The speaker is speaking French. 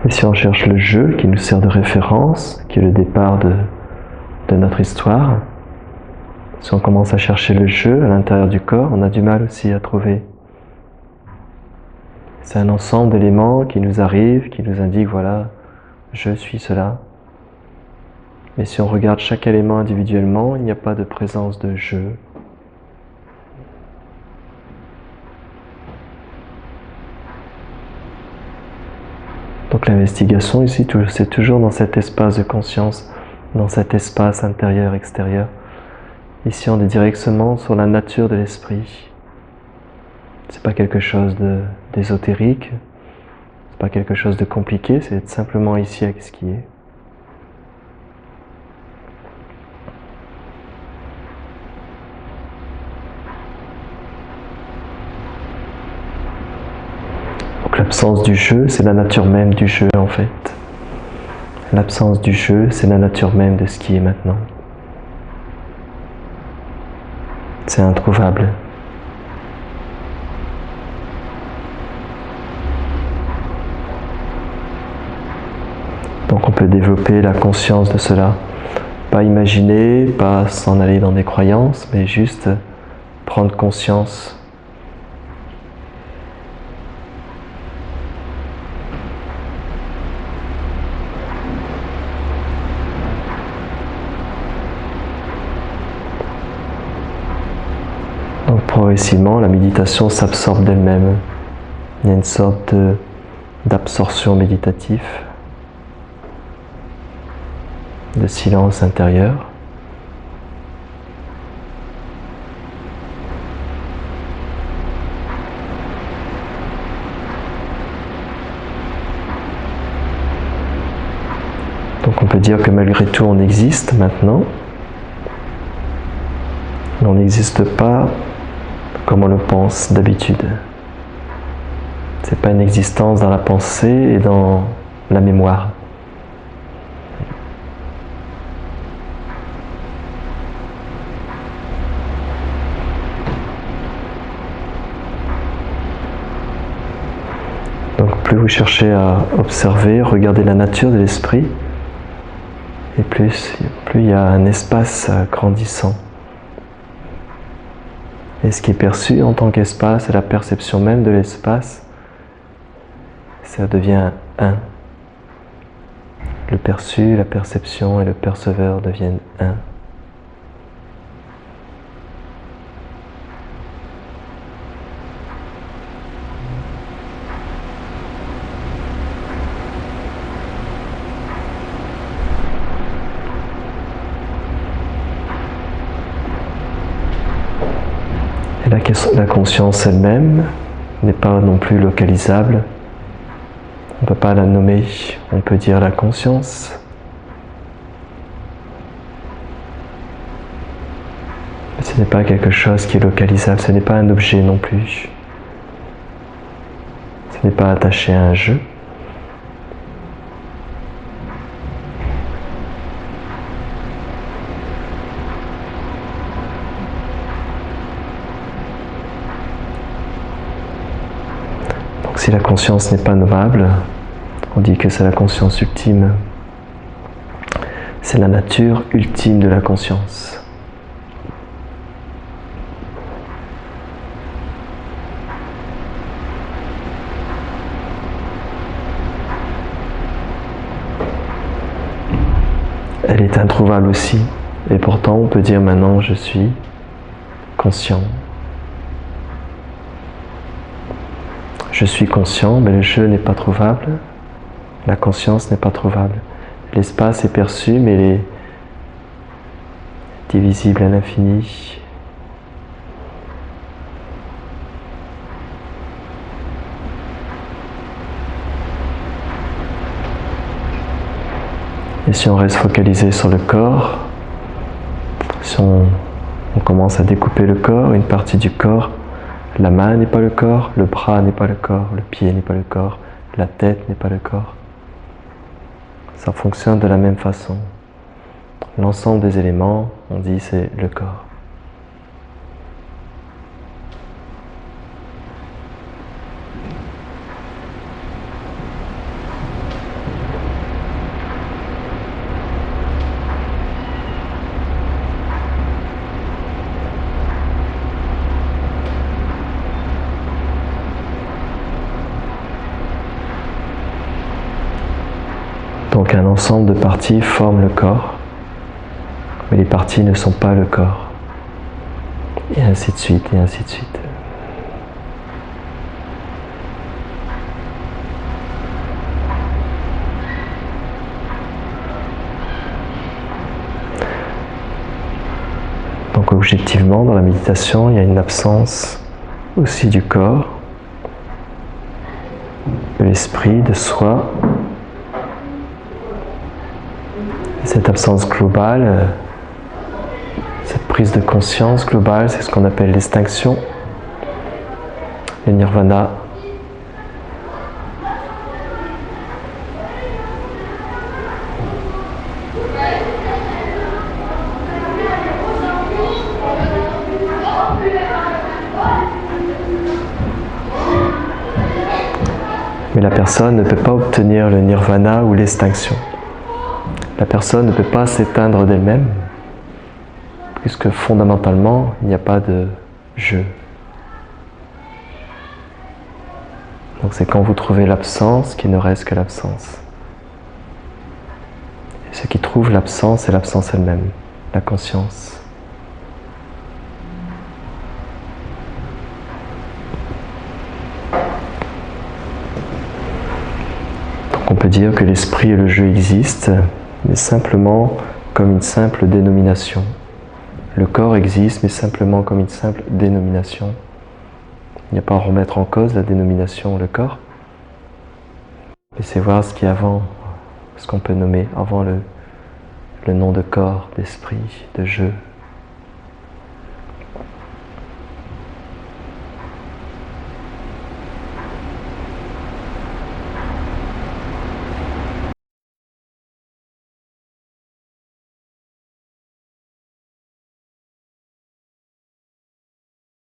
Et si on cherche le je qui nous sert de référence, qui est le départ de notre histoire, si on commence à chercher le je à l'intérieur du corps, on a du mal aussi à trouver. C'est un ensemble d'éléments qui nous arrivent, qui nous indiquent, voilà, je suis cela. Mais si on regarde chaque élément individuellement, il n'y a pas de présence de je. Donc l'investigation ici, c'est toujours dans cet espace de conscience, dans cet espace intérieur-extérieur. Ici, on est directement sur la nature de l'esprit. C'est pas quelque chose d'ésotérique, c'est pas quelque chose de compliqué, c'est être simplement ici avec ce qui est. Donc l'absence du jeu, c'est la nature même du jeu en fait. L'absence du jeu, c'est la nature même de ce qui est maintenant. C'est introuvable. Donc on peut développer la conscience de cela. Pas imaginer, pas s'en aller dans des croyances, mais juste prendre conscience. Donc progressivement, la méditation s'absorbe d'elle-même. Il y a une sorte d'absorption méditative, de silence intérieur. Donc on peut dire que malgré tout on existe maintenant, mais on n'existe pas comme on le pense d'habitude. C'est pas une existence dans la pensée et dans la mémoire. Donc plus vous cherchez à observer, regarder la nature de l'esprit, et plus il y a un espace grandissant. Et ce qui est perçu en tant qu'espace, et la perception même de l'espace, ça devient un. Le perçu, la perception et le perceveur deviennent un. La conscience elle-même n'est pas non plus localisable. On ne peut pas la nommer, on peut dire la conscience. Mais ce n'est pas quelque chose qui est localisable, ce n'est pas un objet non plus. Ce n'est pas attaché à un jeu. Si la conscience n'est pas nommable, on dit que c'est la conscience ultime. C'est la nature ultime de la conscience. Elle est introuvable aussi, et pourtant on peut dire maintenant je suis conscient. Je suis conscient, mais le je n'est pas trouvable, la conscience n'est pas trouvable. L'espace est perçu, mais il est divisible à l'infini. Et si on reste focalisé sur le corps, si on commence à découper le corps, une partie du corps, la main n'est pas le corps, le bras n'est pas le corps, le pied n'est pas le corps, la tête n'est pas le corps. Ça fonctionne de la même façon. L'ensemble des éléments, on dit c'est le corps. un ensemble de parties forment le corps, mais les parties ne sont pas le corps. Et ainsi de suite, et ainsi de suite. Donc objectivement, dans la méditation, il y a une absence aussi du corps, de l'esprit, de soi. Et cette absence globale, cette prise de conscience globale, c'est ce qu'on appelle l'extinction, le nirvana. Mais la personne ne peut pas obtenir le nirvana ou l'extinction. La personne ne peut pas s'éteindre d'elle-même, puisque fondamentalement, il n'y a pas de je. Donc c'est quand vous trouvez l'absence qu'il ne reste que l'absence. Et ce qui trouve l'absence, c'est l'absence elle-même, la conscience. Donc on peut dire que l'esprit et le jeu existent, mais simplement comme une simple dénomination. Le corps existe, mais simplement comme une simple dénomination. Il n'y a pas à remettre en cause la dénomination, le corps. Mais c'est voir ce qui est avant, ce qu'on peut nommer avant le nom de corps, d'esprit, de jeu.